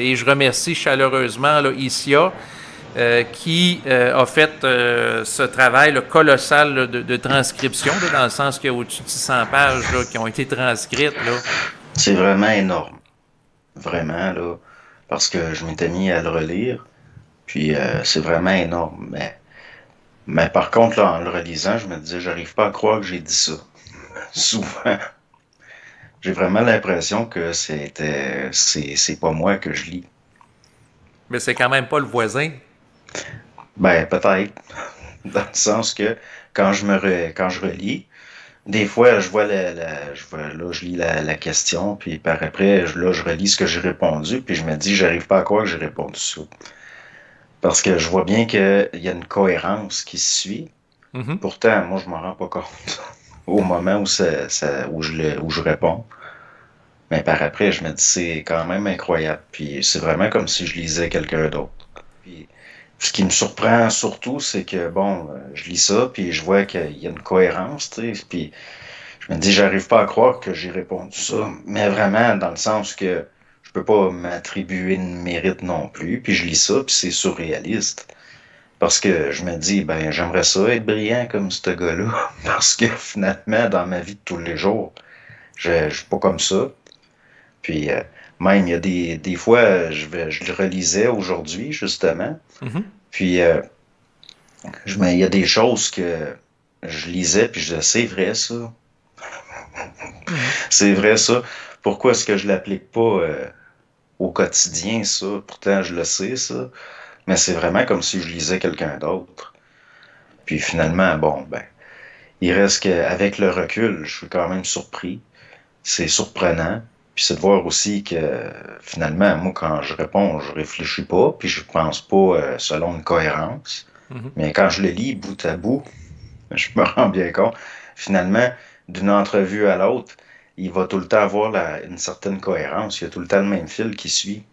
et je remercie chaleureusement là, Isia, qui a fait ce travail là, colossal là, de transcription, là, dans le sens qu'il y a au-dessus de 600 pages là, qui ont été transcrites. Là. C'est vraiment énorme. Vraiment, là. Parce que je m'étais mis à le relire. Puis c'est vraiment énorme. Mais par contre, là, en le relisant, je me disais, j'arrive pas à croire que j'ai dit ça. Souvent. J'ai vraiment l'impression que c'est pas moi que je lis. Mais c'est quand même pas le voisin. Ben, peut-être. Dans le sens que quand je relis, des fois, je vois là, je lis la question, puis par après, là, je relis ce que j'ai répondu, puis je me dis, j'arrive pas à croire que j'ai répondu ça. Parce que je vois bien qu'il y a une cohérence qui se suit. Mhm. Pourtant, moi, je m'en rends pas compte au moment où je réponds. Mais par après, je me dis, c'est quand même incroyable. Puis c'est vraiment comme si je lisais quelqu'un d'autre. Puis ce qui me surprend surtout, c'est que, bon, je lis ça, puis je vois qu'il y a une cohérence, tu sais. Puis je me dis, j'arrive pas à croire que j'ai répondu ça. Mais vraiment, dans le sens que je peux pas m'attribuer de mérite non plus. Puis je lis ça, puis c'est surréaliste. Parce que je me dis, ben, j'aimerais ça être brillant comme ce gars-là. Parce que finalement, dans ma vie de tous les jours, je suis pas comme ça. Puis même, il y a des fois, je le relisais aujourd'hui, justement. Mhm. Puis il y a des choses que je lisais, puis je disais, c'est vrai ça. Mhm. C'est vrai ça. Pourquoi est-ce que je l'applique pas au quotidien, ça? Pourtant, je le sais, ça. Mais c'est vraiment comme si je lisais quelqu'un d'autre. Puis finalement, bon, ben, il reste qu'avec le recul, je suis quand même surpris. C'est surprenant. Puis c'est de voir aussi que finalement, moi, quand je réponds, je réfléchis pas, puis je pense pas selon une cohérence. Mhm. Mais quand je le lis bout à bout, je me rends bien compte, finalement, d'une entrevue à l'autre, il va tout le temps avoir une certaine cohérence. Il y a tout le temps le même fil qui suit.